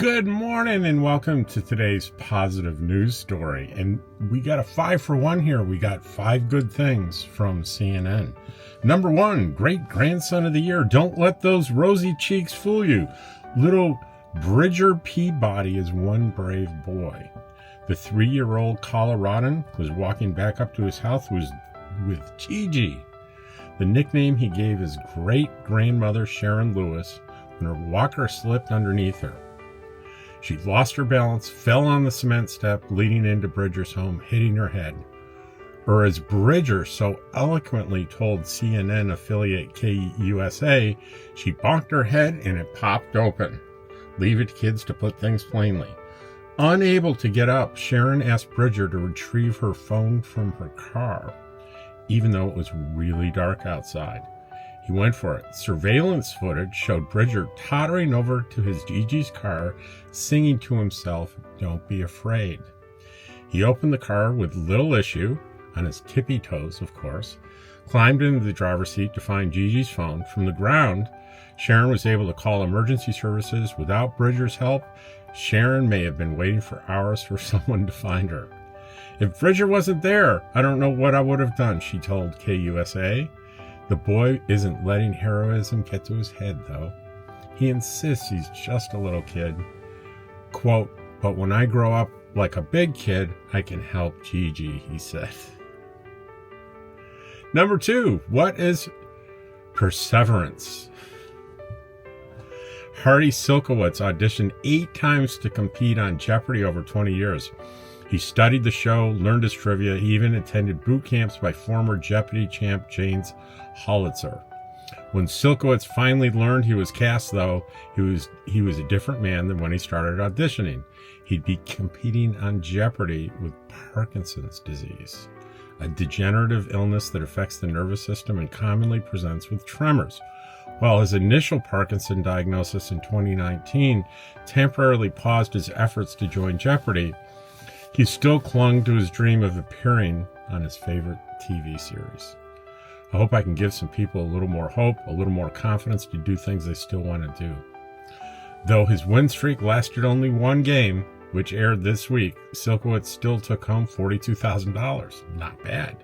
Good morning and welcome to today's positive news story. And we got a 5-for-1 here. We got 5 good things from CNN. Number 1, great grandson of the year. Don't let those rosy cheeks fool you. Little Bridger Peabody is one brave boy. The 3-year-old Coloradan was walking back up to his house with Gigi, the nickname he gave his great-grandmother Sharon Lewis when her walker slipped underneath her. She lost her balance, fell on the cement step leading into Bridger's home, hitting her head. Or as Bridger so eloquently told CNN affiliate KUSA, she bonked her head and it popped open. Leave it to kids to put things plainly. Unable to get up, Sharon asked Bridger to retrieve her phone from her car, even though it was really dark outside. He went for it. Surveillance footage showed Bridger tottering over to his Gigi's car, singing to himself, "Don't be afraid." He opened the car with little issue, on his tippy toes, of course, climbed into the driver's seat to find Gigi's phone. From the ground, Sharon was able to call emergency services. Without Bridger's help, Sharon may have been waiting for hours for someone to find her. "If Bridger wasn't there, I don't know what I would have done," she told KUSA. The boy isn't letting heroism get to his head, though. He insists he's just a little kid. Quote, "But when I grow up like a big kid, I can help Gigi," he said. Number 2, what is perseverance? Hardy Silkowitz auditioned 8 times to compete on Jeopardy over 20 years. He studied the show, learned his trivia. He even attended boot camps by former Jeopardy champ James Hollitzer. When Silkowitz finally learned he was cast, though, he was a different man than when he started auditioning. He'd be competing on Jeopardy with Parkinson's disease, a degenerative illness that affects the nervous system and commonly presents with tremors. While his initial Parkinson diagnosis in 2019 temporarily paused his efforts to join Jeopardy, he still clung to his dream of appearing on his favorite TV series. I hope I can give some people a little more hope, a little more confidence to do things they still want to do. Though his win streak lasted only 1 game, which aired this week, Silkowitz still took home $42,000. Not bad.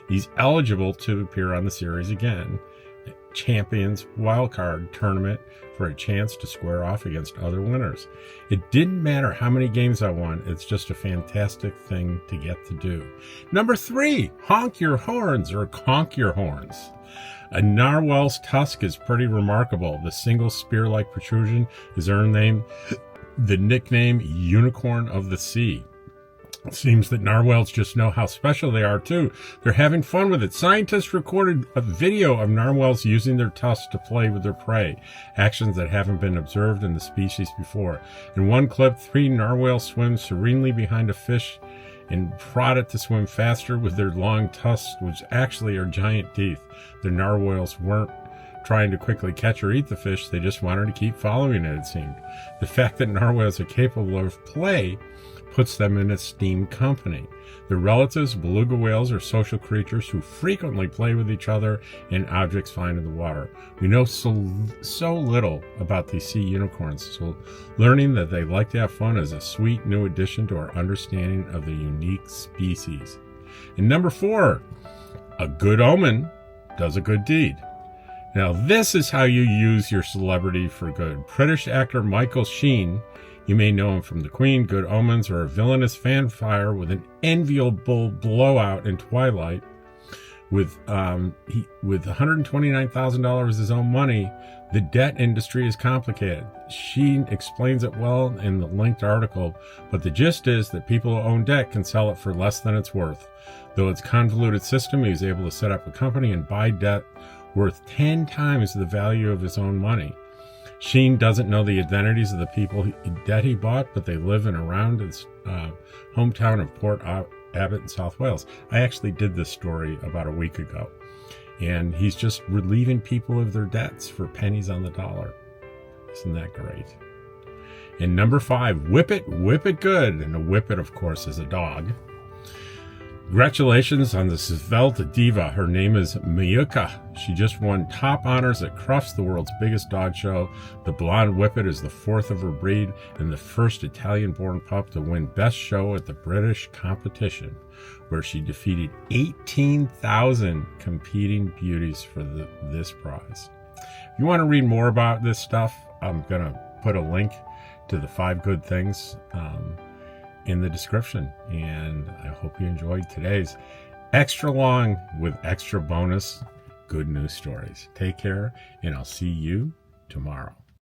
He's eligible to appear on the series again, Champions Wildcard Tournament, for a chance to square off against other winners. It didn't matter how many games I won. It's just a fantastic thing to get to do. Number 3, honk your horns or conk your horns. A narwhal's tusk is pretty remarkable. The single spear-like protrusion has earned the nickname Unicorn of the Sea. It seems that narwhals just know how special they are, too. They're having fun with it. Scientists recorded a video of narwhals using their tusks to play with their prey, actions that haven't been observed in the species before. In one clip, 3 narwhals swim serenely behind a fish and prod it to swim faster with their long tusks, which actually are giant teeth. The narwhals weren't trying to quickly catch or eat the fish. They just wanted to keep following it seemed. The fact that narwhals are capable of play puts them in esteemed company. The relatives, beluga whales, are social creatures who frequently play with each other and objects found in the water. We know so little about these sea unicorns, so learning that they like to have fun is a sweet new addition to our understanding of the unique species. And number 4, a good omen does a good deed. Now this is how you use your celebrity for good. British actor Michael Sheen, you may know him from The Queen, Good Omens, or a villainous fanfare with an enviable blowout in Twilight. With $129,000 as his own money, the debt industry is complicated. Sheen explains it well in the linked article, but the gist is that people who own debt can sell it for less than it's worth. Though it's a convoluted system, he was able to set up a company and buy debt worth 10 times the value of his own money. Sheen doesn't know the identities of the people that he bought, but they live in around his hometown of Port Abbott in South Wales. I actually did this story about a week ago, and he's just relieving people of their debts for pennies on the dollar. Isn't that great? And number 5, whip it good. And a whippet, of course, is a dog. Congratulations on the Svelte Diva. Her name is Miyuka. She just won top honors at Crufts, the world's biggest dog show. The Blonde Whippet is the fourth of her breed and the first Italian-born pup to win Best Show at the British competition, where she defeated 18,000 competing beauties for this prize. If you want to read more about this stuff, I'm going to put a link to the 5 good things in the description, and I hope you enjoyed today's extra long with extra bonus good news stories. Take care, and I'll see you tomorrow.